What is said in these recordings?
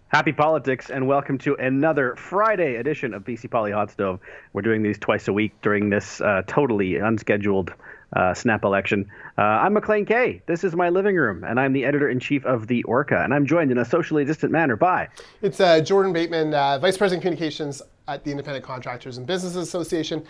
Happy politics and welcome to another Friday edition of BC Poly Hot Stove. We're doing these twice a week during this totally unscheduled snap election. I'm Maclean K. This is my living room, and I'm the editor-in-chief of The Orca, and I'm joined in a socially distant manner by... It's Jordan Bateman, Vice President Communications at the Independent Contractors and Businesses Association.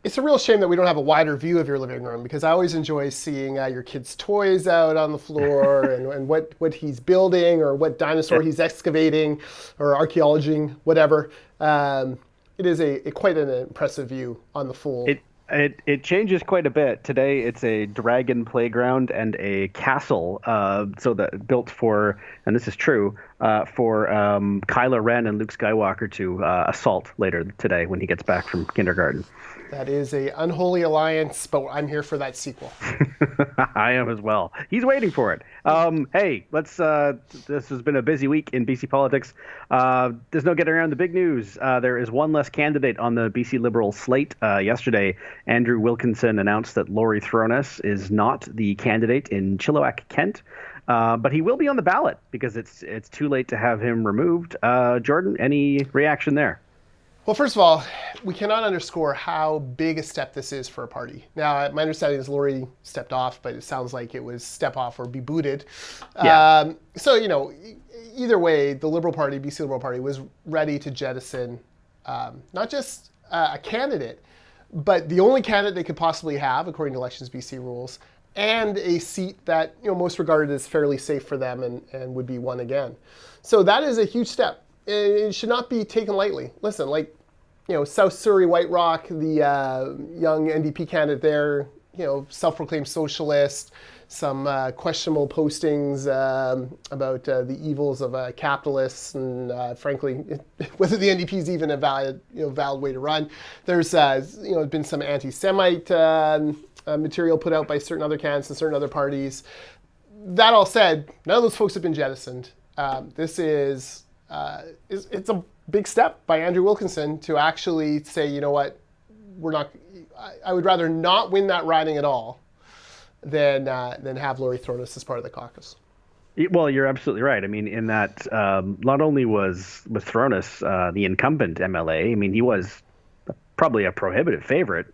It's a real shame that we don't have a wider view of your living room, because I always enjoy seeing your kid's toys out on the floor and what he's building or what dinosaur he's excavating or archaeologing, whatever. It is quite an impressive view on the full. It changes quite a bit. Today, it's a dragon playground and a castle, so that built for, and this is true, for Kylo Ren and Luke Skywalker to assault later today when he gets back from kindergarten. That is a unholy alliance, but I'm here for that sequel. I am as well. He's waiting for it. Hey, let's. This has been a busy week in BC politics. There's no getting around the big news. There is one less candidate on the BC Liberal slate. Yesterday, Andrew Wilkinson announced that Laurie Throness is not the candidate in Chilliwack, Kent. But he will be on the ballot because it's too late to have him removed. Jordan, any reaction there? Well, first of all, we cannot underscore how big a step this is for a party. Now, my understanding is Laurie stepped off, but it sounds like it was step off or be booted. Yeah. So, either way, the Liberal Party, BC Liberal Party, was ready to jettison not just a candidate, but the only candidate they could possibly have, according to Elections BC rules, and a seat that most regarded as fairly safe for them and would be won again. So that is a huge step. It should not be taken lightly. Listen, South Surrey White Rock, the young NDP candidate there, self-proclaimed socialist, some questionable postings about the evils of capitalists, and frankly, whether the NDP is even a valid way to run. There's been some anti-Semite material put out by certain other candidates and certain other parties. That all said, none of those folks have been jettisoned. This is it's a big step by Andrew Wilkinson to actually say, you know what, I would rather not win that riding at all than have Laurie Throness as part of the caucus. Well, you're absolutely right. I mean, in that not only was Throness the incumbent MLA, I mean, he was probably a prohibitive favorite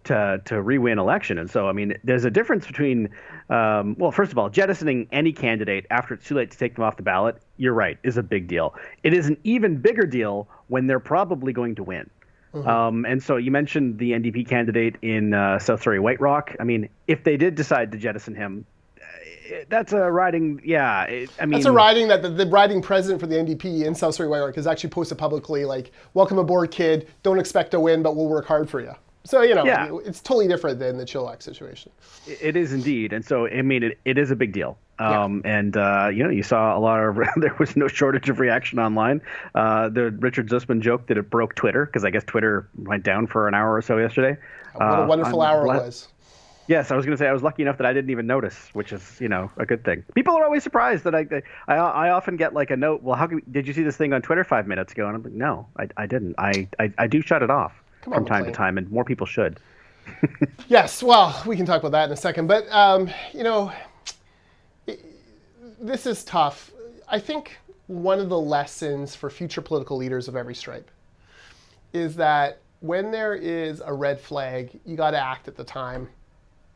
to re-win election. And so, I mean, there's a difference between, first of all, jettisoning any candidate after it's too late to take them off the ballot, you're right, is a big deal. It is an even bigger deal when they're probably going to win. Mm-hmm. And so you mentioned the NDP candidate in South Surrey White Rock. I mean, if they did decide to jettison him, that's a riding, that's a riding that the riding president for the NDP in South Surrey White Rock has actually posted publicly, like, welcome aboard, kid, don't expect to win, but we'll work hard for you. So, it's totally different than the Chilliwack situation. It is indeed. And so, I mean, it is a big deal. And, you saw a lot of, there was no shortage of reaction online. The Richard Zussman joke that it broke Twitter, because I guess Twitter went down for an hour or so yesterday. What a wonderful hour it was. Yes, I was going to say I was lucky enough that I didn't even notice, which is, a good thing. People are always surprised that I often get like a note, well, did you see this thing on Twitter 5 minutes ago? And I'm like, no, I didn't. I do shut it off from time to time, and more people should. Yes, well, we can talk about that in a second. But, this is tough. I think one of the lessons for future political leaders of every stripe is that when there is a red flag, you got to act at the time.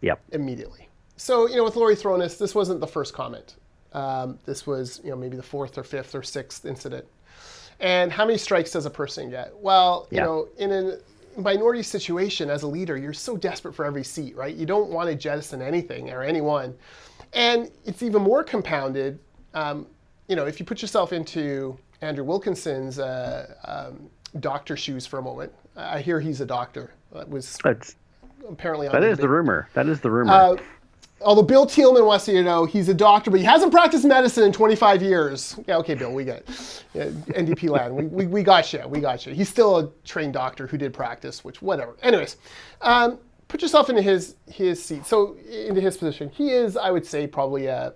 Yep. Immediately. So, with Laurie Throness, this wasn't the first comment. This was, maybe the fourth or fifth or sixth incident. And how many strikes does a person get? Well, in a minority situation as a leader, you're so desperate for every seat, right? You don't want to jettison anything or anyone. And it's even more compounded, if you put yourself into Andrew Wilkinson's doctor shoes for a moment. I hear he's a doctor. Apparently, that is the rumor. Although Bill Thielman wants you to know he's a doctor, but he hasn't practiced medicine in 25 years. Yeah, okay, Bill, we get it. NDP land. We got you. We got you. He's still a trained doctor who did practice, which whatever. Anyways, put yourself into his seat. So into his position, he is, I would say, probably a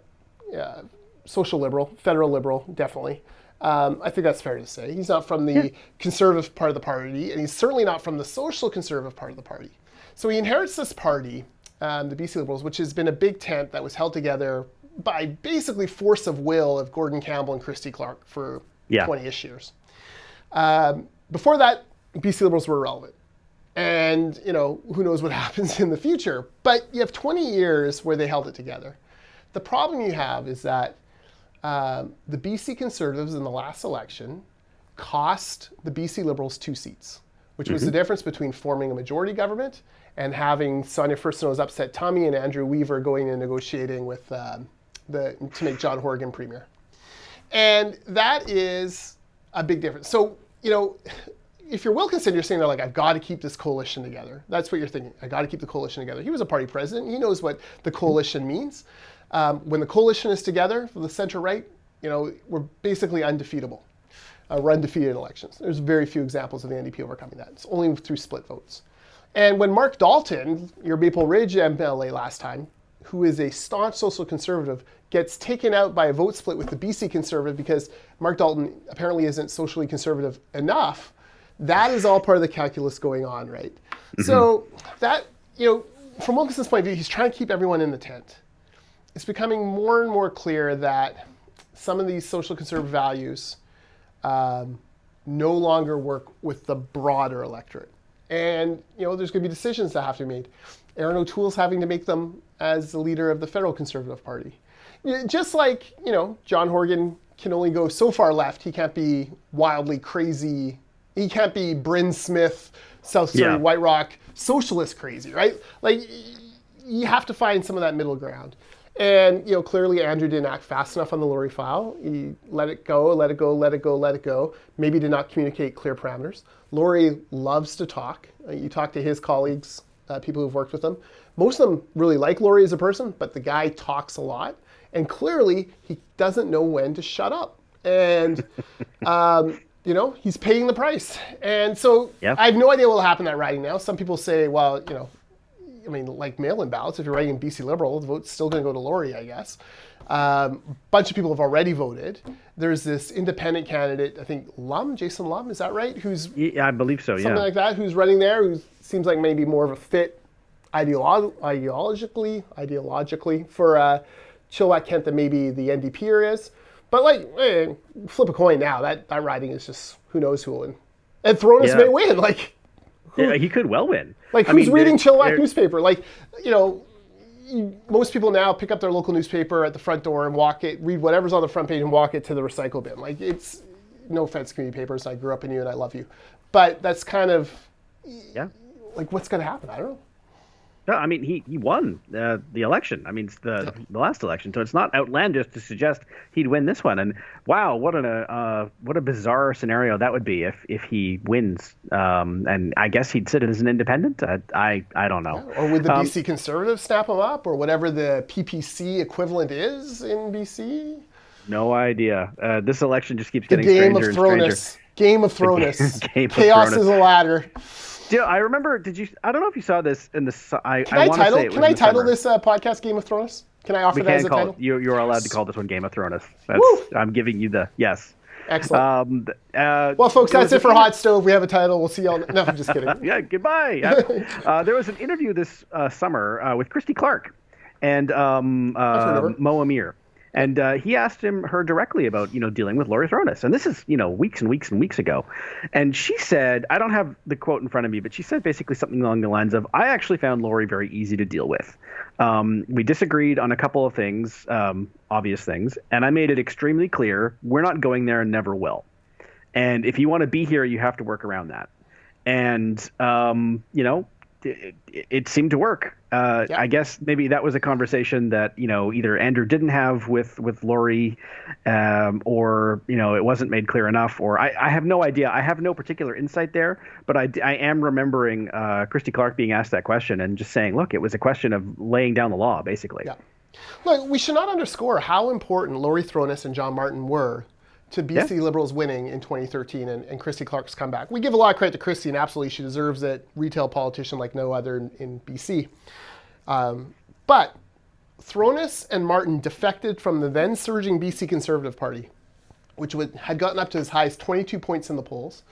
social liberal, federal liberal, definitely. I think that's fair to say. He's not from the conservative part of the party, and he's certainly not from the social conservative part of the party. So he inherits this party, the BC Liberals, which has been a big tent that was held together by basically force of will of Gordon Campbell and Christy Clark for Yeah. 20-ish years. Before that, BC Liberals were irrelevant. And, who knows what happens in the future. But you have 20 years where they held it together. The problem you have is that the BC Conservatives in the last election cost the BC Liberals 2 seats, which was the difference between forming a majority government and having Sonia Furstenau's upset tummy and Andrew Weaver going and negotiating with to make John Horgan premier. And that is a big difference. So, if you're Wilkinson, you're saying they're like, I've got to keep this coalition together. That's what you're thinking. I got to keep the coalition together. He was a party president. He knows what the coalition means. When the coalition is together for the center-right, we're basically undefeatable. We're undefeated in elections. There's very few examples of the NDP overcoming that. It's only through split votes. And when Mark Dalton, your Maple Ridge MLA last time, who is a staunch social conservative, gets taken out by a vote split with the BC Conservative because Mark Dalton apparently isn't socially conservative enough, that is all part of the calculus going on, right? So that, from Wilkinson's point of view, he's trying to keep everyone in the tent. It's becoming more and more clear that some of these social conservative values no longer work with the broader electorate. And, there's going to be decisions that have to be made. Aaron O'Toole's having to make them as the leader of the federal Conservative Party. Just like, John Horgan can only go so far left. He can't be wildly crazy. He can't be Bryn Smith, South Surrey, White Rock, socialist crazy, right? Like, you have to find some of that middle ground. And, clearly Andrew didn't act fast enough on the Laurie file. He let it go, let it go, let it go, let it go. Maybe did not communicate clear parameters. Laurie loves to talk. You talk to his colleagues, people who've worked with him. Most of them really like Laurie as a person, but the guy talks a lot. And clearly, he doesn't know when to shut up. And, he's paying the price. And so I have no idea what will happen in that riding now. Some people say, well, like mail-in ballots, if you're writing in BC Liberal, the vote's still going to go to Laurie, I guess. A bunch of people have already voted. There's this independent candidate, I think Jason Lum, is that right? I believe so, something like that, who's running there, who seems like maybe more of a fit ideologically for Chilliwack Kent than maybe the NDP is. But flip a coin now. That riding is just who knows who will win. And Throness may win. He could well win. Who's reading Chilliwack newspaper? Most people now pick up their local newspaper at the front door and read whatever's on the front page and walk it to the recycle bin. It's, no offense, community papers. I grew up in you and I love you. But that's kind of, what's going to happen? I don't know. No, I mean, he won the election. I mean, it's the last election, so it's not outlandish to suggest he'd win this one. And wow, what a bizarre scenario that would be if he wins. And I guess he'd sit as an independent. I don't know. Yeah. Or would the BC Conservatives snap him up, or whatever the PPC equivalent is in BC? No idea. This election just keeps getting stranger and stranger. Game of Throness. Chaos is a ladder. I remember. I don't know if you saw this in the. Can I title this podcast "Game of Thrones"? Can I offer that as a title? You're allowed to call this one "Game of Thrones." I'm giving you the yes. Excellent. Well, folks, that's it for Hot Stove. We have a title. We'll see y'all. No, I'm just kidding. Yeah, goodbye. There was an interview this summer with Christy Clark and Mo Amir. And he asked her directly about, dealing with Laurie Throness. And this is, weeks and weeks and weeks ago. And she said, I don't have the quote in front of me, but she said basically something along the lines of, I actually found Laurie very easy to deal with. We disagreed on a couple of things, obvious things, and I made it extremely clear, we're not going there and never will. And if you want to be here, you have to work around that. And, it seemed to work. I guess maybe that was a conversation that, either Andrew didn't have with Laurie or, it wasn't made clear enough, or I have no idea. I have no particular insight there, but I am remembering Christy Clark being asked that question and just saying, look, it was a question of laying down the law, basically. Yeah. Look, we should not underscore how important Laurie Throness and John Martin were to BC Liberals winning in 2013 and Christy Clark's comeback. We give a lot of credit to Christy, and absolutely she deserves it. Retail politician like no other in BC. But Throness and Martin defected from the then surging BC Conservative Party, which had gotten up to as high as 22 points in the polls,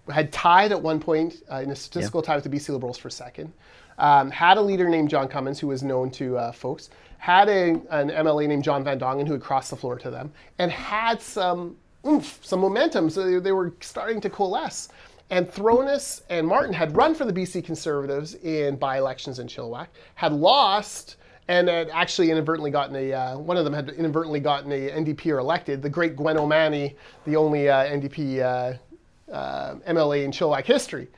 had tied at one point in a statistical tie with the BC Liberals for second, had a leader named John Cummins who was known to folks, had an MLA named John Van Dongen who had crossed the floor to them, and had some oomph, some momentum. So they were starting to coalesce. And Throness and Martin had run for the BC Conservatives in by-elections in Chilliwack, had lost, and had actually inadvertently gotten one of them had inadvertently gotten a NDPer elected, the great Gwen O'Mahony, the only NDP MLA in Chilliwack history.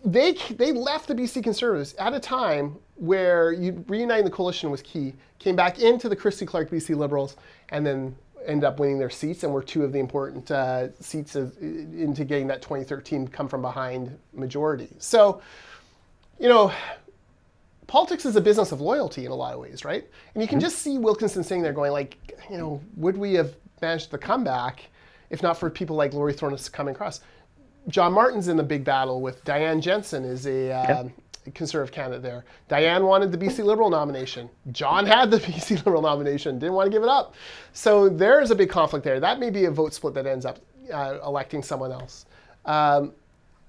They left the BC Conservatives at a time where reuniting the coalition was key, came back into the Christy Clark BC Liberals, and then ended up winning their seats and were two of the important seats into getting that 2013 come from behind majority. So, politics is a business of loyalty in a lot of ways, right? And you can just see Wilkinson sitting there going like, would we have managed the comeback if not for people like Laurie Throness coming across? John Martin's in the big battle with Diane Jensen is a Conservative candidate there. Diane wanted the BC Liberal nomination. John had the BC Liberal nomination, didn't want to give it up. So there's a big conflict there. That may be a vote split that ends up electing someone else.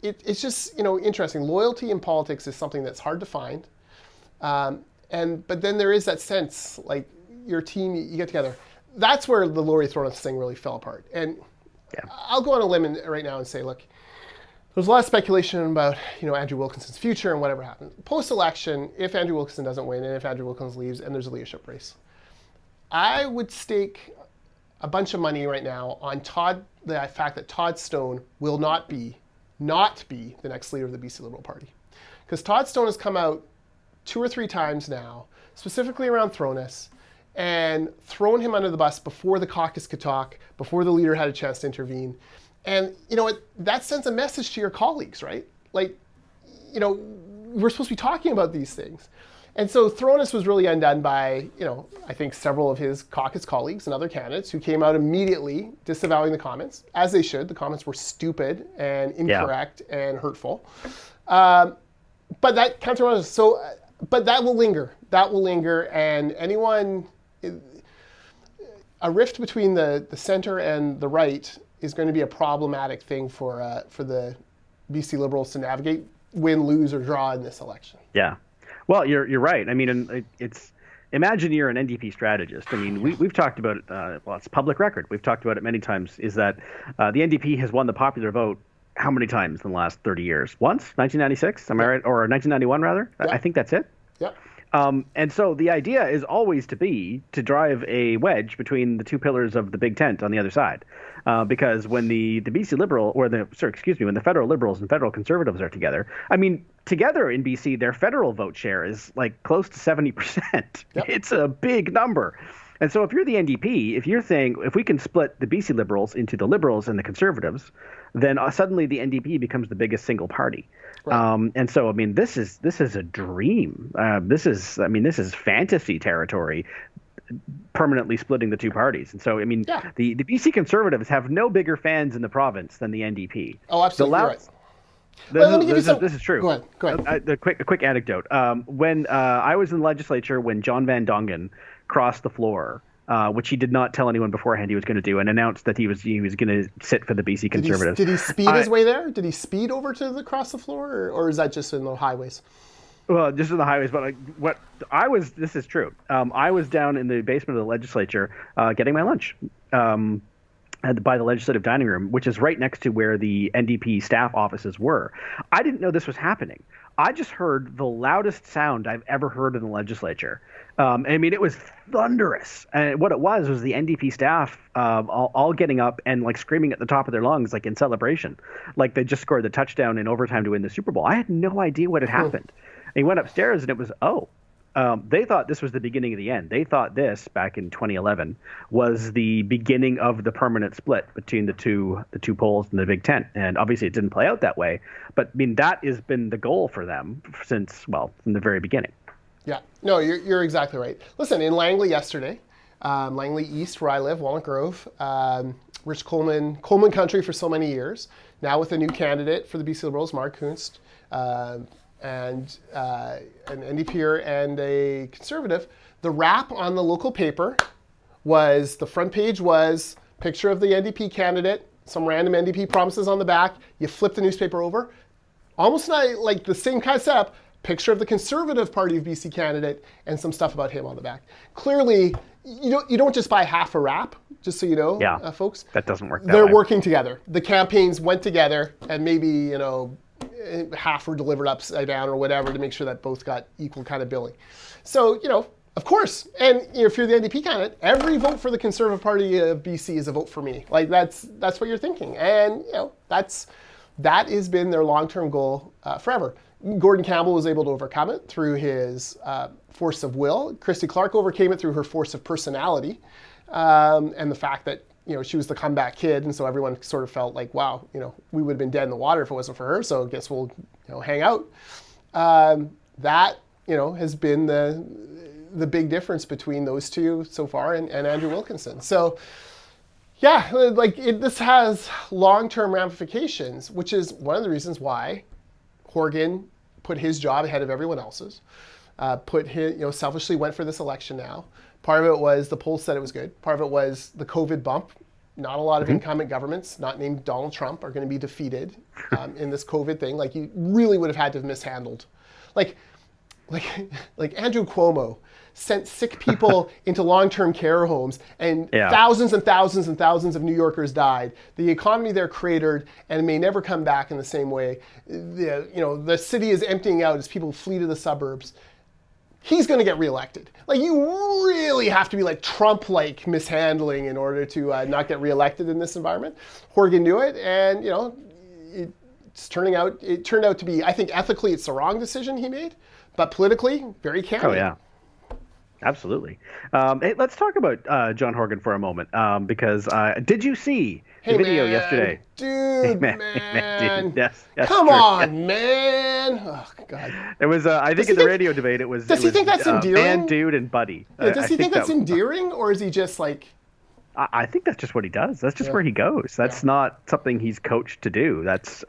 It's just interesting. Loyalty in politics is something that's hard to find. But then there is that sense, like your team, you get together. That's where the Laurie Throness thing really fell apart. And I'll go on a limb right now and say, look, there's a lot of speculation about Andrew Wilkinson's future and whatever happens. Post-election, if Andrew Wilkinson doesn't win and if Andrew Wilkinson leaves and there's a leadership race, I would stake a bunch of money right now on the fact that Todd Stone will not be the next leader of the BC Liberal Party. Because Todd Stone has come out 2 or 3 times now, specifically around Throness, and thrown him under the bus before the caucus could talk, before the leader had a chance to intervene. And that sends a message to your colleagues, right? Like, we're supposed to be talking about these things. And so Throness was really undone by, I think several of his caucus colleagues and other candidates who came out immediately disavowing the comments, as they should. The comments were stupid and incorrect and hurtful. But that counter, but that will linger. That will linger, and a rift between the center and the right is going to be a problematic thing for the BC Liberals to navigate, win, lose, or draw in this election. Yeah. Well, you're right. I mean, imagine you're an NDP strategist. I mean, we've talked about it. Well, it's public record. We've talked about it many times. Is that the NDP has won the popular vote how many times in the last 30 years? Once, 1996. Am I right? Or 1991 rather? I think that's it. Yeah. And so the idea is always to drive a wedge between the two pillars of the big tent on the other side. Because when the BC Liberal, when the federal Liberals and federal Conservatives are together, I mean, together in BC, their federal vote share is like close to 70%. Yep. It's a big number. And so if you're the NDP, if you're saying, if we can split the BC Liberals into the Liberals and the Conservatives, then suddenly the NDP becomes the biggest single party. Right. And so, I mean, this is a dream. This is fantasy territory, permanently splitting the two parties. And so, I mean, the BC Conservatives have no bigger fans in the province than the NDP. Oh, absolutely. Right. This is true. Go ahead. A quick anecdote. When I was in the legislature, when John Van Dongen crossed the floor, which he did not tell anyone beforehand he was going to do, and announced that he was going to sit for the BC Conservatives. Did he speed his way there? Did he speed over to across the floor, or is that just in the highways? Well, just in the highways, but this is true. I was down in the basement of the legislature getting my lunch by the legislative dining room, which is right next to where the NDP staff offices were. I didn't know this was happening. I just heard the loudest sound I've ever heard in the legislature. I mean, it was thunderous. And what it was the NDP staff all getting up and like screaming at the top of their lungs, like in celebration, like they just scored the touchdown in overtime to win the Super Bowl. I had no idea what had happened. And he went upstairs and it was, they thought this was the beginning of the end. They thought this, back in 2011, was the beginning of the permanent split between the two poles in the Big Tent. And obviously it didn't play out that way. But I mean, that has been the goal for them from the very beginning. Yeah, no, you're exactly right. Listen, in Langley yesterday, Langley East, where I live, Walnut Grove, Rich Coleman country for so many years, now with a new candidate for the BC Liberals, Mark Kunst, and an NDPer and a Conservative. The wrap on the local paper was, the front page was picture of the NDP candidate, some random NDP promises on the back. You flip the newspaper over, almost like the same kind of setup, picture of the Conservative Party of BC candidate and some stuff about him on the back. Clearly, you don't just buy half a wrap just so you know, folks. That doesn't work that way. They're working together. The campaigns went together, and maybe, half were delivered upside down or whatever to make sure that both got equal kind of billing. So, of course, and if you're the NDP candidate, every vote for the Conservative Party of BC is a vote for me. Like that's what you're thinking, and that has been their long-term goal forever. Gordon Campbell was able to overcome it through his force of will. Christy Clark overcame it through her force of personality, and the fact that she was the comeback kid, and so everyone sort of felt like, wow, we would have been dead in the water if it wasn't for her. So I guess we'll hang out. That has been the big difference between those two so far and Andrew Wilkinson. So yeah, this has long-term ramifications, which is one of the reasons why Horgan put his job ahead of everyone else's, selfishly went for this election now. Part of it was the polls said it was good. Part of it was the COVID bump. Not a lot of incumbent governments, not named Donald Trump, are going to be defeated in this COVID thing. Like you really would have had to have mishandled. Like Andrew Cuomo sent sick people into long-term care homes, and thousands and thousands and thousands of New Yorkers died. The economy there cratered and may never come back in the same way. The city is emptying out as people flee to the suburbs. He's going to get reelected. Like you really have to be like Trump-like mishandling in order to not get reelected in this environment. Horgan knew it, and it turned out to be. I think ethically, it's the wrong decision he made, but politically, very caring. Oh yeah. Absolutely. Hey, let's talk about John Horgan for a moment, because did you see the video yesterday? Dude, man. Dude. Yes, come on, man. Oh, God. It was, I think in the radio debate, it was. Does he think that's endearing? Man, dude, and buddy. Yeah, does he think that's endearing, or is he just like... I think that's just what he does. That's just where he goes. That's not something he's coached to do. That's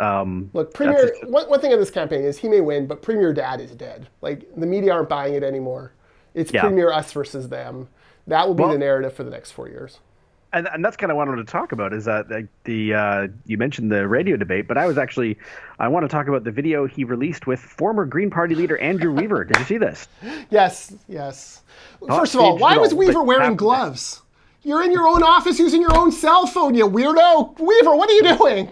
look, Premier. One thing of this campaign is he may win, but Premier Dad is dead. Like the media aren't buying it anymore. It's Premier us versus them. That will be the narrative for the next 4 years. And that's kind of what I wanted to talk about is that you mentioned the radio debate, but I want to talk about the video he released with former Green Party leader Andrew Weaver. Did you see this? Yes. First of all, why was Weaver wearing gloves? You're in your own office using your own cell phone, you weirdo. Weaver, what are you doing?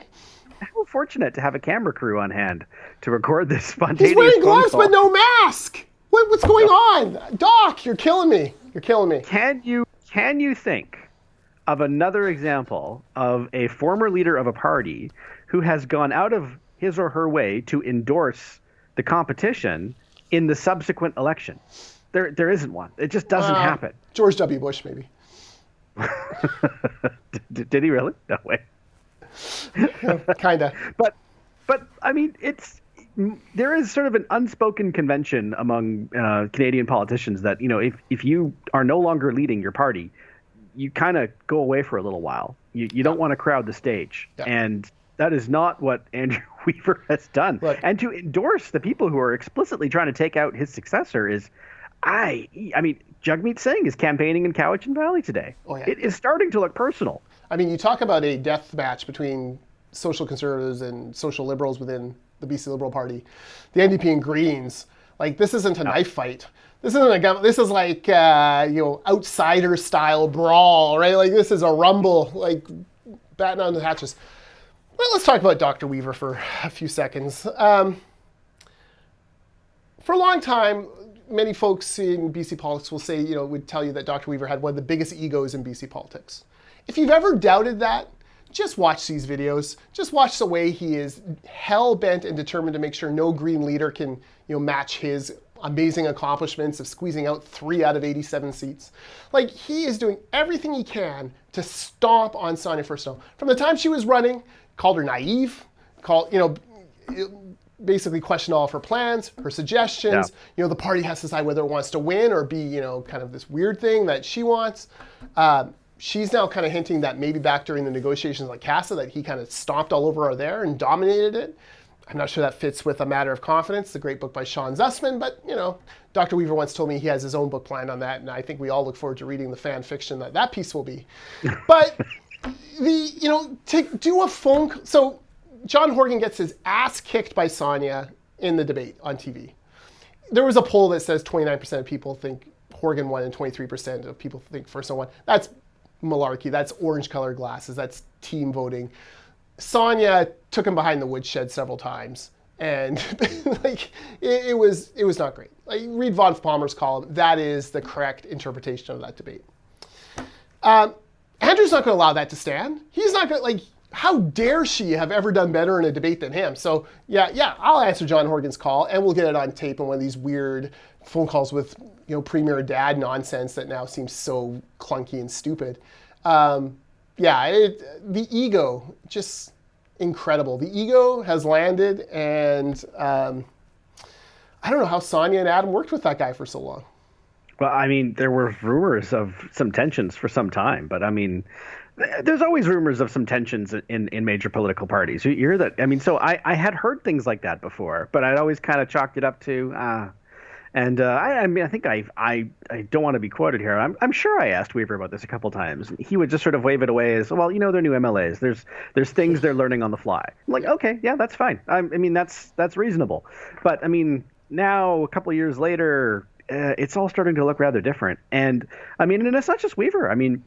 How fortunate to have a camera crew on hand to record this spontaneous He's wearing gloves phone call. but no mask. What's going on? Doc, you're killing me. Can you think of another example of a former leader of a party who has gone out of his or her way to endorse the competition in the subsequent election? There isn't one. It just doesn't happen. George W. Bush, maybe. Did he really? No way. Kinda. But I mean, there is sort of an unspoken convention among Canadian politicians that if you are no longer leading your party, you kind of go away for a little while. You don't want to crowd the stage, and that is not what Andrew Weaver has done. Look, and to endorse the people who are explicitly trying to take out his successor is, I mean, Jagmeet Singh is campaigning in Cowichan Valley today. Oh, yeah. It is starting to look personal. I mean, you talk about a death match between social conservatives and social liberals within the BC Liberal Party, the NDP and Greens. Like this isn't a knife fight. This isn't this is like outsider style brawl, right? Like this is a rumble, like batting on the hatches. Well, let's talk about Dr. Weaver for a few seconds. For a long time, many folks in BC politics will say, would tell you that Dr. Weaver had one of the biggest egos in BC politics. If you've ever doubted that, just watch these videos. Just watch the way he is hell-bent and determined to make sure no Green leader can, match his amazing accomplishments of squeezing out 3 out of 87 seats. Like, he is doing everything he can to stomp on Sonia Furstenau. From the time she was running, called her naive, basically questioned all of her plans, her suggestions. The party has to decide whether it wants to win or be, kind of this weird thing that she wants. She's now kind of hinting that maybe back during the negotiations like CASA that he kind of stomped all over her there and dominated it. I'm not sure that fits with A Matter of Confidence, the great book by Sean Zussman, but Dr. Weaver once told me he has his own book planned on that, and I think we all look forward to reading the fan fiction that piece will be. But to do a phone, so John Horgan gets his ass kicked by Sonia in the debate on TV. There was a poll that says 29% of people think Horgan won and 23% of people think Furstenau won. That's malarkey. That's orange-colored glasses. That's team voting. Sonia took him behind the woodshed several times, and like it was not great. Like, read Von Palmer's column. That is the correct interpretation of that debate. Andrew's not going to allow that to stand. He's not going to, like, how dare she have ever done better in a debate than him? So yeah, I'll answer John Horgan's call, and we'll get it on tape on one of these weird phone calls with, Premier Dad nonsense that now seems so clunky and stupid. The ego, just incredible. The ego has landed, and I don't know how Sonia and Adam worked with that guy for so long. Well, I mean, there were rumors of some tensions for some time, but I mean, there's always rumors of some tensions in major political parties. You hear that? I mean, so I had heard things like that before, but I'd always kind of chalked it up to, I mean, I think I don't want to be quoted here. I'm sure I asked Weaver about this a couple times. He would just sort of wave it away as, well, they're new MLAs. There's things they're learning on the fly. I'm like, okay, yeah, that's fine. I mean, that's reasonable. But I mean, now a couple of years later, it's all starting to look rather different. And I mean, and it's not just Weaver. I mean,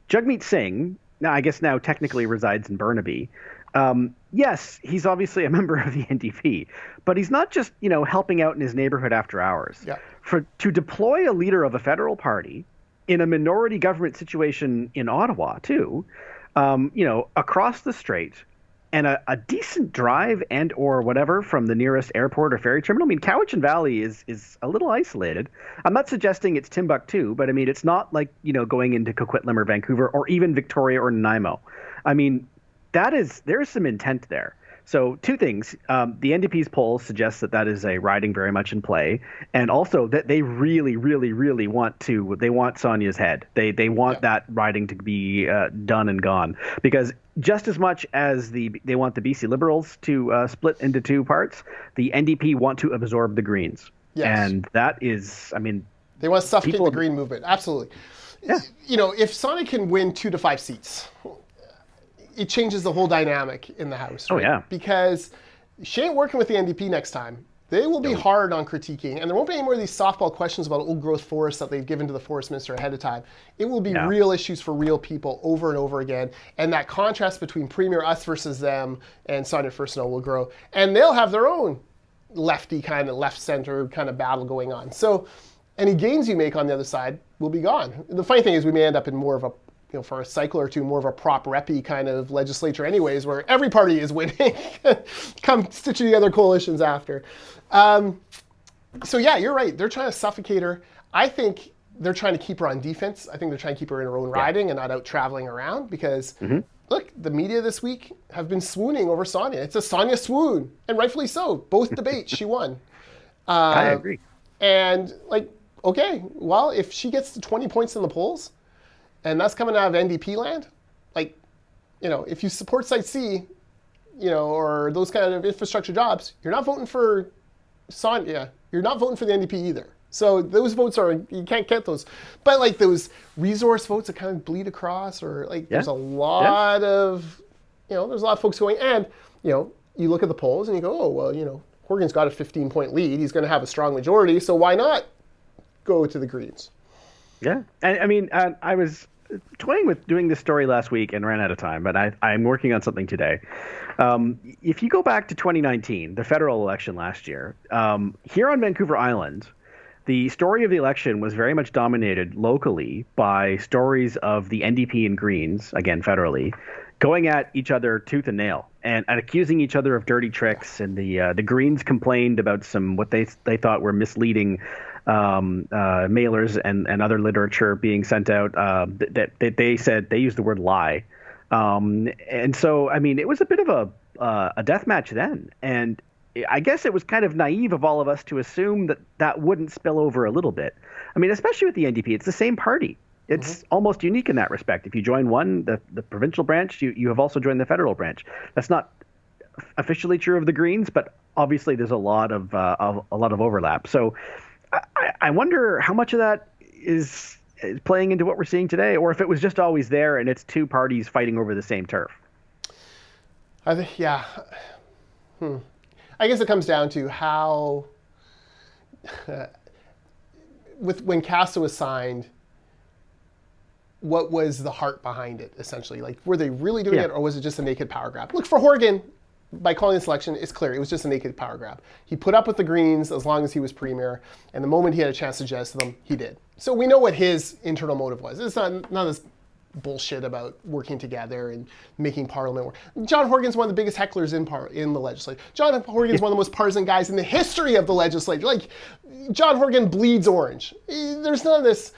Jagmeet Singh, now I guess now technically resides in Burnaby. Yes, he's obviously a member of the NDP, but he's not just, helping out in his neighborhood after hours. Yeah. To deploy a leader of a federal party in a minority government situation in Ottawa too, across the strait, and a decent drive and or whatever from the nearest airport or ferry terminal. I mean, Cowichan Valley is a little isolated. I'm not suggesting it's Timbuktu, but I mean, it's not like, going into Coquitlam or Vancouver or even Victoria or Nanaimo. I mean, there is some intent there. So two things. The NDP's polls suggest that is a riding very much in play, and also that they really, really, really want Sonia's head. They want that riding to be done and gone, because just as much as they want the BC Liberals to split into two parts, the NDP want to absorb the Greens. Yes. And that is, I mean, they want to suffocate the Green movement. Absolutely. Yeah. If Sonia can win 2 to 5 seats, it changes the whole dynamic in the House. Right? Oh, yeah. Because she ain't working with the NDP next time. They will be hard on critiquing, and there won't be any more of these softball questions about old growth forests that they've given to the forest minister ahead of time. It will be real issues for real people over and over again, and that contrast between Premier us versus them and Sonia Furstenau will grow. And they'll have their own lefty kind of left-center kind of battle going on. So any gains you make on the other side will be gone. The funny thing is we may end up in more of a, for a cycle or two, more of a prop reppy kind of legislature anyways, where every party is winning. Come stitching together coalitions after. So yeah, you're right. They're trying to suffocate her. I think they're trying to keep her on defense. I think they're trying to keep her in her own riding and not out traveling around, because look, the media this week have been swooning over Sonia. It's a Sonia swoon, and rightfully so. Both debates she won. I agree. And okay, well, if she gets to 20 points in the polls, and that's coming out of NDP land, if you support Site C, or those kind of infrastructure jobs, you're not voting for Sonia. You're not voting for the NDP either. So those votes you can't get those. But those resource votes that kind of bleed across, or there's a lot of, there's a lot of folks going, and, you look at the polls and you go, oh, well, Horgan's got a 15-point lead. He's going to have a strong majority, so why not go to the Greens? Yeah. And I mean, I was toying with doing this story last week and ran out of time, but I'm working on something today. If you go back to 2019, the federal election last year, here on Vancouver Island, the story of the election was very much dominated locally by stories of the NDP and Greens, again federally, going at each other tooth and nail and accusing each other of dirty tricks. And the Greens complained about some what they thought were misleading mailers and other literature being sent out that they said they used the word lie. And so, I mean, it was a bit of a death match then. And I guess it was kind of naive of all of us to assume that wouldn't spill over a little bit. I mean, especially with the NDP, it's the same party. It's almost unique in that respect. If you join the provincial branch, you have also joined the federal branch. That's not officially true of the Greens, but obviously there's a lot of overlap. So I wonder how much of that is playing into what we're seeing today, or if it was just always there and it's two parties fighting over the same turf. I think, yeah. I guess it comes down to how, when CASA was signed, what was the heart behind it, essentially. Like, were they really doing it, or was it just a naked power grab? Look, for Horgan, by calling this election, it's clear it was just a naked power grab. He put up with the Greens as long as he was premier, and the moment he had a chance to jettison them, he did. So we know what his internal motive was. It's not this bullshit about working together and making Parliament work. John Horgan's one of the biggest hecklers in the legislature. John Horgan's one of the most partisan guys in the history of the legislature. Like, John Horgan bleeds orange. There's none of this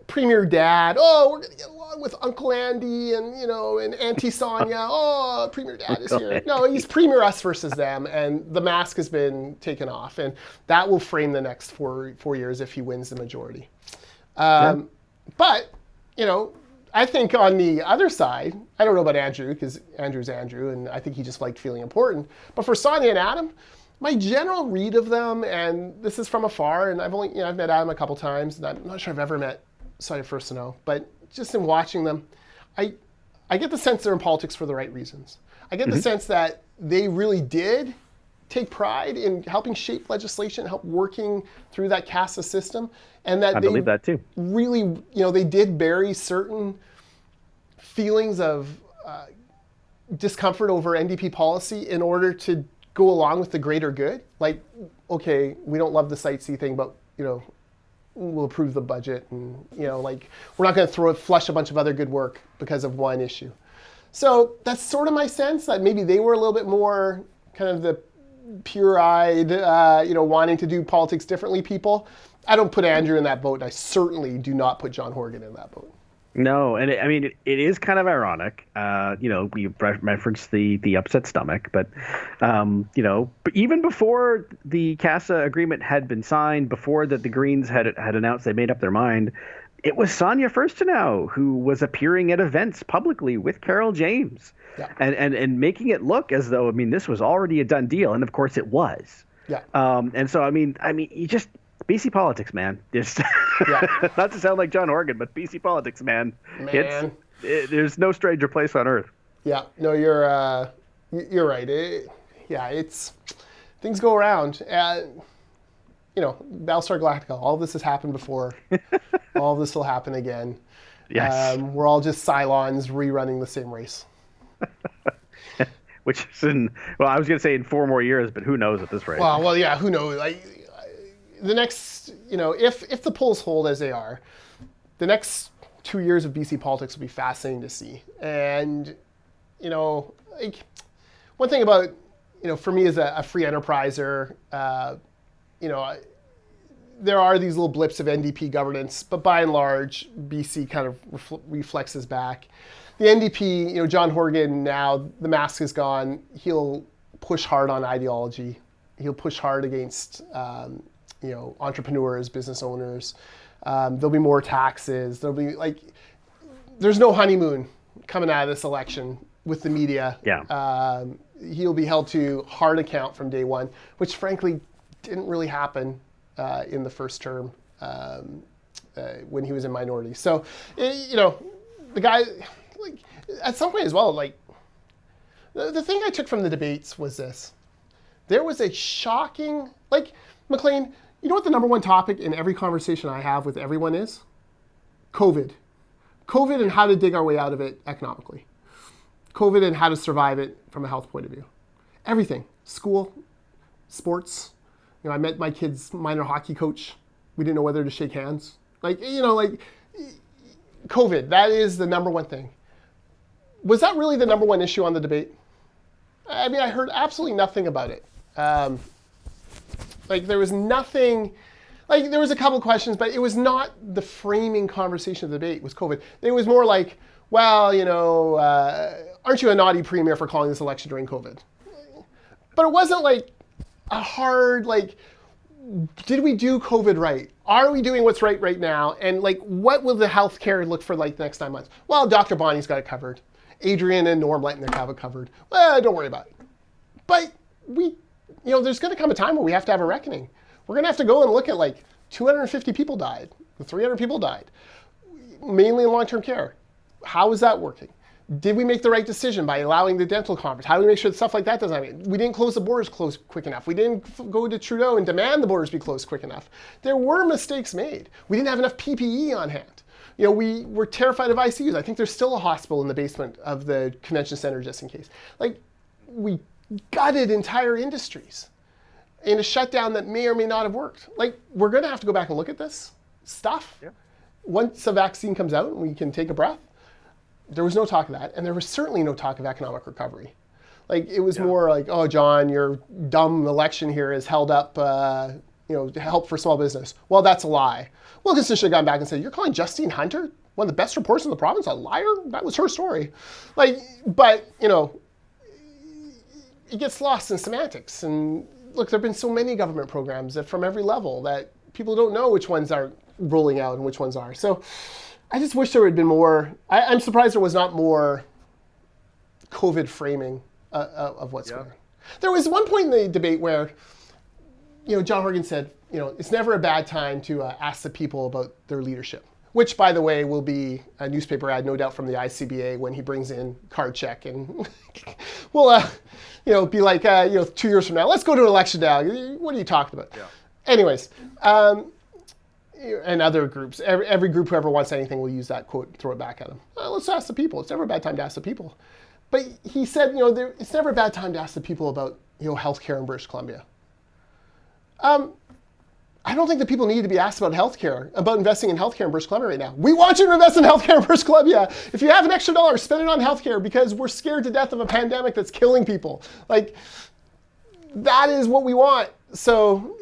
Premier Dad, oh, we're going to get along with Uncle Andy and, and Auntie Sonia. Oh, Premier Dad is here. No, he's Premier us versus them, and the mask has been taken off. And that will frame the next four years if he wins the majority. But, I think on the other side, I don't know about Andrew, because Andrew's Andrew, and I think he just liked feeling important. But for Sonia and Adam, my general read of them, and this is from afar, and I've met Adam a couple times, and I'm not sure I've ever met Sonia first to know, but just in watching them, I get the sense they're in politics for the right reasons. I get the sense that they really did take pride in helping shape legislation, help working through that CASA system, and that I believe that too. Really, they did bury certain feelings of discomfort over NDP policy in order to go along with the greater good. Like, okay, we don't love the Site C thing, but we'll approve the budget, and we're not going to flush a bunch of other good work because of one issue. So that's sort of my sense, that maybe they were a little bit more kind of the pure-eyed, wanting to do politics differently people. I don't put Andrew in that boat, and I certainly do not put John Horgan in that boat. No, and it is kind of ironic. We referenced the upset stomach, but but even before the CASA agreement had been signed, before that the Greens had announced they made up their mind, it was Sonia Furstenau who was appearing at events publicly with Carol James, and making it look as though this was already a done deal, and of course it was. Yeah. And so you just. BC politics, man. Just not to sound like John Horgan, but BC politics, man. There's no stranger place on earth. Yeah, no, you're right. It's things go around. Battlestar Galactica. All this has happened before. All this will happen again. Yes. We're all just Cylons rerunning the same race. Which is I was going to say in 4 more years, but who knows at this rate? Well, yeah, who knows? The next, if the polls hold as they are, the next 2 years of BC politics will be fascinating to see. And, one thing about, for me as a free enterpriser, there are these little blips of NDP governance, but by and large, BC kind of reflexes back. The NDP, John Horgan, now the mask is gone. He'll push hard on ideology. He'll push hard against entrepreneurs, business owners. There'll be more taxes. There'll be there's no honeymoon coming out of this election with the media. Yeah. He'll be held to hard account from day one, which frankly didn't really happen in the first term when he was in minority. So, the guy, at some point as well, the thing I took from the debates was this. There was a shocking, Maclean, you know what the number one topic in every conversation I have with everyone is? COVID. COVID and how to dig our way out of it economically. COVID and how to survive it from a health point of view. Everything. School, sports. I met my kid's minor hockey coach. We didn't know whether to shake hands. COVID, that is the number one thing. Was that really the number one issue on the debate? I heard absolutely nothing about it. There was nothing, there was a couple of questions, but it was not the framing conversation of the debate was COVID. It was more like, well, aren't you a naughty premier for calling this election during COVID? But it wasn't a hard, did we do COVID right? Are we doing what's right now? And what will the healthcare look for the next 9 months? Well, Dr. Bonnie's got it covered. Adrian and Norm letting their have it covered. Well, don't worry about it. But there's going to come a time where we have to have a reckoning. We're going to have to go and look at 250 people died, 300 people died, mainly in long-term care. How is that working? Did we make the right decision by allowing the dental conference? How do we make sure that stuff like that doesn't happen? We didn't close the borders quick enough. We didn't go to Trudeau and demand the borders be closed quick enough. There were mistakes made. We didn't have enough PPE on hand. we're terrified of ICUs. I think there's still a hospital in the basement of the convention center just in case. Like, we gutted entire industries in a shutdown that may or may not have worked. Like, we're going to have to go back and look at this stuff. Yeah. Once a vaccine comes out and we can take a breath, there was no talk of that. And there was certainly no talk of economic recovery. Like, it was more like, oh, John, your dumb election here has held up, help for small business. Well, that's a lie. Wilkinson should have gone back and said, you're calling Justine Hunter, one of the best reporters in the province, a liar? That was her story. Like, but, it gets lost in semantics. And look, there have been so many government programs that from every level that people don't know which ones are rolling out and which ones are. So I just wish there had been more. I'm surprised there was not more COVID framing of what's going on. There was one point in the debate where, John Horgan said, it's never a bad time to ask the people about their leadership, which, by the way, will be a newspaper ad, no doubt, from the ICBA when he brings in card check. And we'll, be like, 2 years from now, let's go to an election now. What are you talking about? Yeah. Anyways, and other groups, every group who ever wants anything will use that quote and throw it back at them. Let's ask the people. It's never a bad time to ask the people. But he said, it's never a bad time to ask the people about, healthcare in British Columbia. I don't think that people need to be asked about healthcare, about investing in healthcare in British Columbia right now. We want you to invest in healthcare in British Columbia. If you have an extra dollar, spend it on healthcare because we're scared to death of a pandemic that's killing people. Like, that is what we want. So,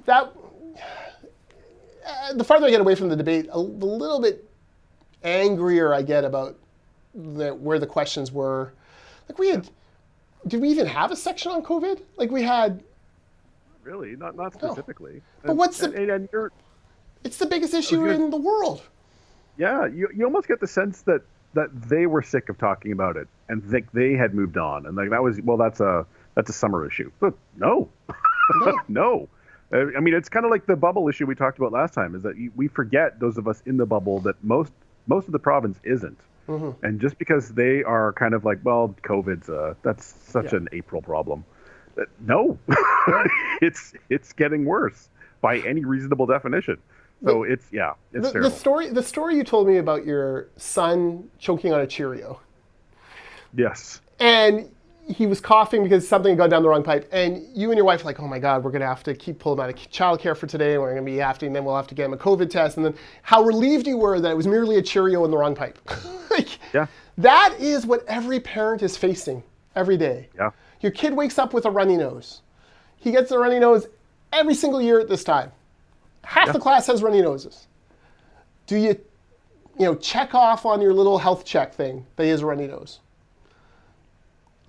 that the farther I get away from the debate, the little bit angrier I get about where the questions were. Like, did we even have a section on COVID? Like, we had. Really, not specifically. No. But it's the biggest issue in the world. Yeah, you almost get the sense that they were sick of talking about it and think they had moved on, and like that was that's a summer issue. But no. No. I mean, it's kind of like the bubble issue we talked about last time. Is that we forget, those of us in the bubble, that most of the province isn't. Mm-hmm. And just because they are kind of like, well, COVID's that's such an April problem. No, it's getting worse by any reasonable definition. So it's terrible. The story you told me about your son choking on a Cheerio. Yes. And he was coughing because something had gone down the wrong pipe. And you and your wife were like, oh my God, we're going to have to keep pulling him out of childcare for today. We're going to be and then we'll have to get him a COVID test. And then how relieved you were that it was merely a Cheerio in the wrong pipe. That is what every parent is facing every day. Yeah. Your kid wakes up with a runny nose. He gets a runny nose every single year at this time. Half the class has runny noses. Do you, check off on your little health check thing that he has a runny nose?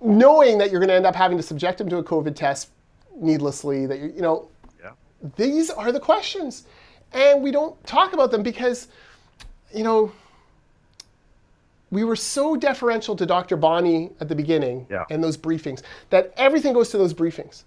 Knowing that you're going to end up having to subject him to a COVID test needlessly, that these are the questions. And we don't talk about them because, we were so deferential to Dr. Bonnie at the beginning and those briefings that everything goes to those briefings.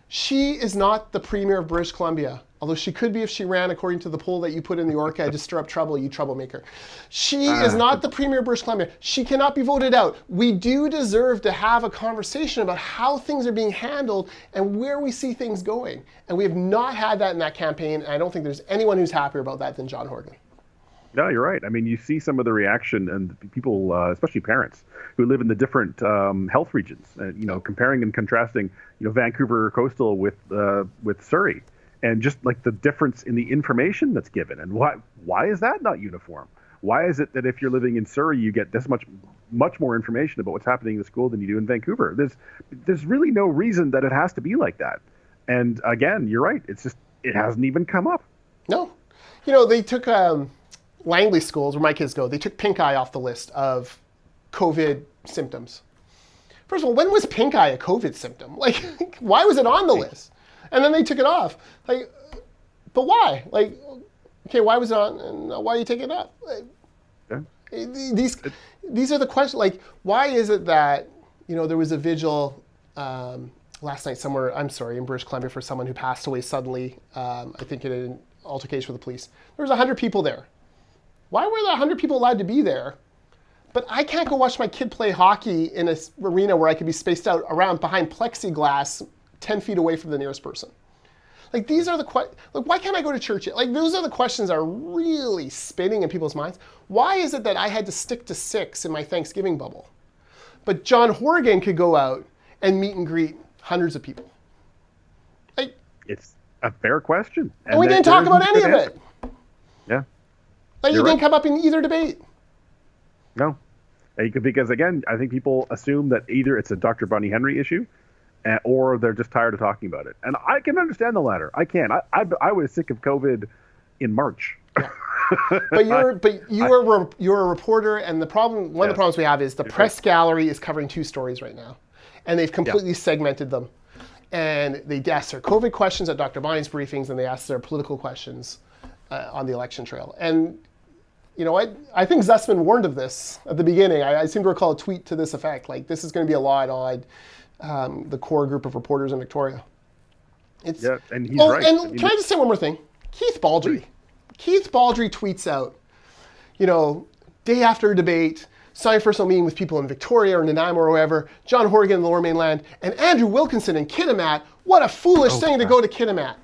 She is not the Premier of British Columbia, although she could be if she ran according to the poll that you put in the Orca to stir up trouble, you troublemaker. She is not the Premier of British Columbia. She cannot be voted out. We do deserve to have a conversation about how things are being handled and where we see things going. And we have not had that in that campaign, and I don't think there's anyone who's happier about that than John Horgan. No, you're right. I mean, you see some of the reaction and people, especially parents, who live in the different health regions, comparing and contrasting, Vancouver coastal with Surrey, and just like the difference in the information that's given. And why is that not uniform? Why is it that if you're living in Surrey, you get this much more information about what's happening in the school than you do in Vancouver? There's really no reason that it has to be like that. And again, you're right. It's just, it hasn't even come up. No. They took Langley schools, where my kids go, they took pink eye off the list of COVID symptoms. First of all, when was pink eye a COVID symptom? Like, why was it on the list? And then they took it off. Like, but why? Like, okay, why was it on? And why are you taking it off? These are the questions. Like, why is it that there was a vigil last night somewhere? I'm sorry, in British Columbia for someone who passed away suddenly. I think in an altercation with the police. There was 100 people there. Why were there 100 people allowed to be there? But I can't go watch my kid play hockey in an arena where I could be spaced out around behind plexiglass 10 feet away from the nearest person. Like, these are the like, why can't I go to church yet? Like, those are the questions that are really spinning in people's minds. Why is it that I had to stick to 6 in my Thanksgiving bubble, but John Horgan could go out and meet and greet hundreds of people? Like, it's a fair question. And we didn't talk about any of it. Yeah. Like, it didn't come up in either debate. No. Because, again, I think people assume that either it's a Dr. Bonnie Henry issue or they're just tired of talking about it. And I can understand the latter. I can. I was sick of COVID in March. Yeah. But you're a reporter, and the problem, one of the problems we have is the press gallery is covering 2 stories right now, and they've completely segmented them. And they ask their COVID questions at Dr. Bonnie's briefings, and they ask their political questions on the election trail. And you know what? I think Zussman warned of this at the beginning. I seem to recall a tweet to this effect, like, this is going to be a law at odd, the core group of reporters in Victoria. And he's right. And can I just say one more thing? Keith Baldry. Please. Keith Baldry tweets out, day after a debate, saw your first meeting with people in Victoria or Nanaimo or wherever, John Horgan in the Lower Mainland, and Andrew Wilkinson in Kitimat. What a foolish thing to go to Kitimat.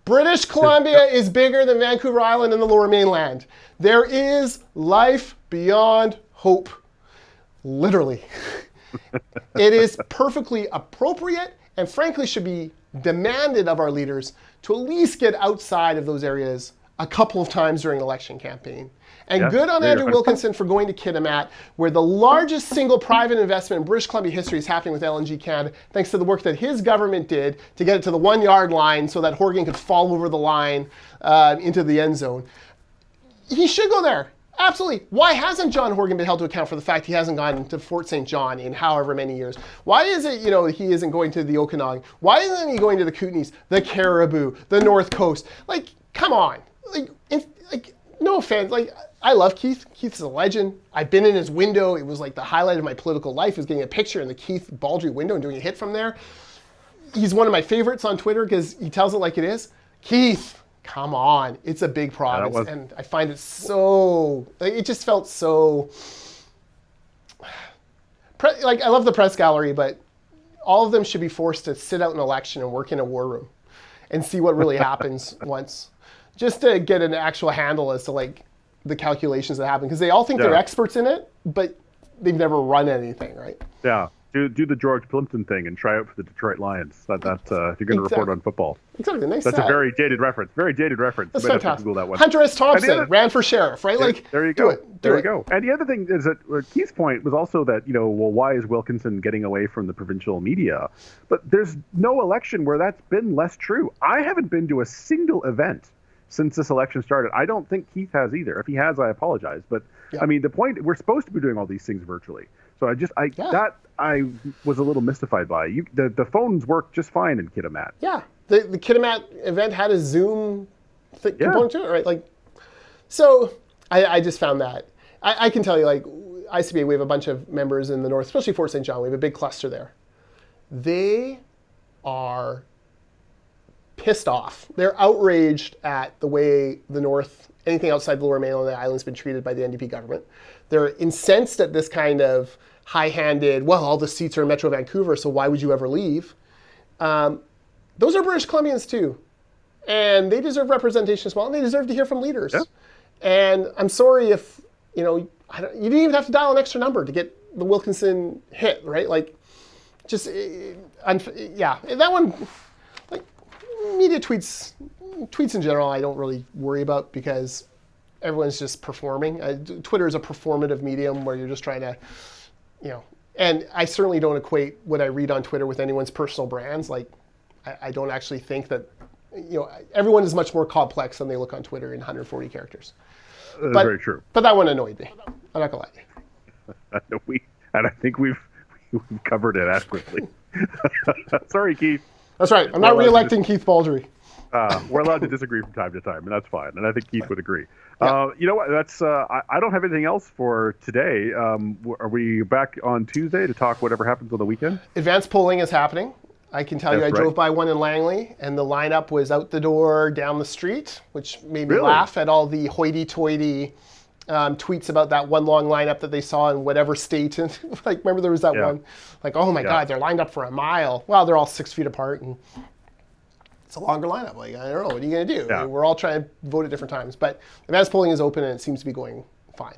British Columbia is bigger than Vancouver Island and the Lower Mainland. There is life beyond hope. Literally. It is perfectly appropriate and frankly should be demanded of our leaders to at least get outside of those areas a couple of times during an election campaign. And good on Andrew Wilkinson for going to Kitimat, where the largest single private investment in British Columbia history is happening with LNG Canada, thanks to the work that his government did to get it to the 1-yard line so that Horgan could fall over the line into the end zone. He should go there. Absolutely. Why hasn't John Horgan been held to account for the fact he hasn't gone to Fort St. John in however many years? Why is it, he isn't going to the Okanagan? Why isn't he going to the Kootenays, the Caribou, the North Coast? Like, come on. No offense. I love Keith. Keith's a legend. I've been in his window. It was like the highlight of my political life, was getting a picture in the Keith Baldry window and doing a hit from there. He's one of my favorites on Twitter because he tells it like it is. Keith, come on. It's a big province. And I find it so, it just felt so, I love the press gallery, but all of them should be forced to sit out an election and work in a war room and see what really happens once. Just to get an actual handle as to the calculations that happen, because they all think they're experts in it, but they've never run anything, right? Yeah, do the George Plimpton thing and try out for the Detroit Lions. That's if you're going to report on football. Exactly, nice. That's a very dated reference. Very dated reference. That's fantastic. Google that one. Hunter S. Thompson ran for sheriff, right? There you go. There you go. And the other thing is that Keith's point was also that why is Wilkinson getting away from the provincial media? But there's no election where that's been less true. I haven't been to a single event since this election started. I don't think Keith has either. If he has, I apologize. But I mean, the point, we're supposed to be doing all these things virtually. So I was a little mystified by. The phones work just fine in Kitimat. Yeah, the Kitimat event had a Zoom component to it, right? So I just found that. I can tell you, ICBA, we have a bunch of members in the north, especially Fort St. John. We have a big cluster there. They are pissed off. They're outraged at the way the North, anything outside the Lower Mainland and the island's been treated by the NDP government. They're incensed at this kind of high-handed, all the seats are in Metro Vancouver, so why would you ever leave? Those are British Columbians too. And they deserve representation as well, and they deserve to hear from leaders. Yeah. And I'm sorry if, you didn't even have to dial an extra number to get the Wilkinson hit, right? That one, media tweets in general, I don't really worry about because everyone's just performing. Twitter is a performative medium where you're just trying to, and I certainly don't equate what I read on Twitter with anyone's personal brands. I don't actually think that, everyone is much more complex than they look on Twitter in 140 characters. That's very true. But that one annoyed me. I'm not gonna lie. I think we've covered it adequately. Sorry, Keith. That's right. I'm not re-electing Keith Baldry. We're allowed to disagree from time to time, and that's fine. And I think Keith would agree. You know what? That's I don't have anything else for today. Are we back on Tuesday to talk whatever happens on the weekend? Advanced polling is happening. I can tell you, I drove by one in Langley, and the lineup was out the door down the street, which made me laugh at all the hoity-toity tweets about that one long lineup that they saw in whatever state. And like, remember there was that one, like, oh my God, they're lined up for a mile. Well, they're all 6 feet apart, and it's a longer lineup. Like, I don't know, what are you going to do? Yeah. We're all trying to vote at different times. But advance polling is open, and it seems to be going fine.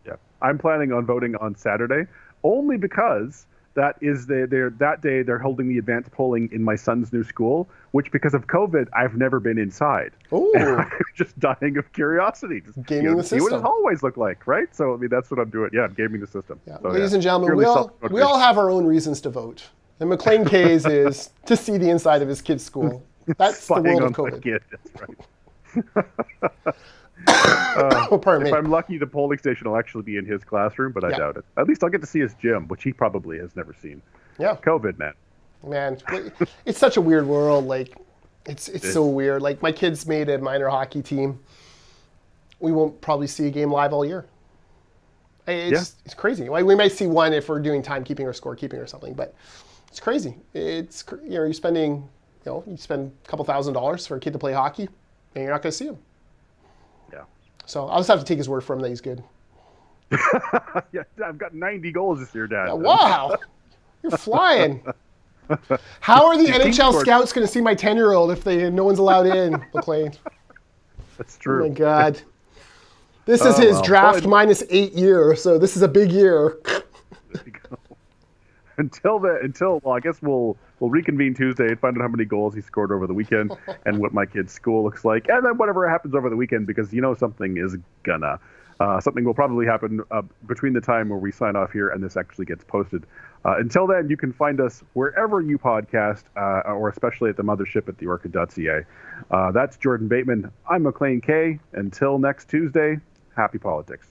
Yeah, I'm planning on voting on Saturday, only because that is that day they're holding the advanced polling in my son's new school, which because of COVID, I've never been inside. Ooh. I'm just dying of curiosity. Just gaming the see what system. his hallways look like, right? So I mean, that's what I'm doing. Yeah, I'm gaming the system. Yeah. So, Ladies and gentlemen, purely we all have our own reasons to vote. And Maclean K's is to see the inside of his kid's school. That's the world of COVID. Kid. That's right. Pardon me. If I'm lucky, the polling station will actually be in his classroom, but I doubt it. At least I'll get to see his gym, which he probably has never seen. Yeah. COVID, man. Man, it's such a weird world. Like, it's so weird. Like, my kids made a minor hockey team. We won't probably see a game live all year. It's crazy. Like, we might see one if we're doing timekeeping or scorekeeping or something, but it's crazy. It's, you're spending, you spend a couple $1,000s for a kid to play hockey, and you're not going to see him. Yeah. So I'll just have to take his word for him that he's good. Yeah, I've got 90 goals this year, Dad. Wow. You're flying. How are the NHL scouts going to see my 10-year-old if no one's allowed in, Maclean? That's true. Oh, my God. This is his draft minus 8 year, so this is a big year. There you go. Well, I guess we'll reconvene Tuesday and find out how many goals he scored over the weekend and what my kid's school looks like, and then whatever happens over the weekend, because something is gonna. Something will probably happen between the time where we sign off here and this actually gets posted. Until then, you can find us wherever you podcast, or especially at the mothership at theorchid.ca. That's Jordan Bateman. I'm Maclean K. Until next Tuesday, happy politics.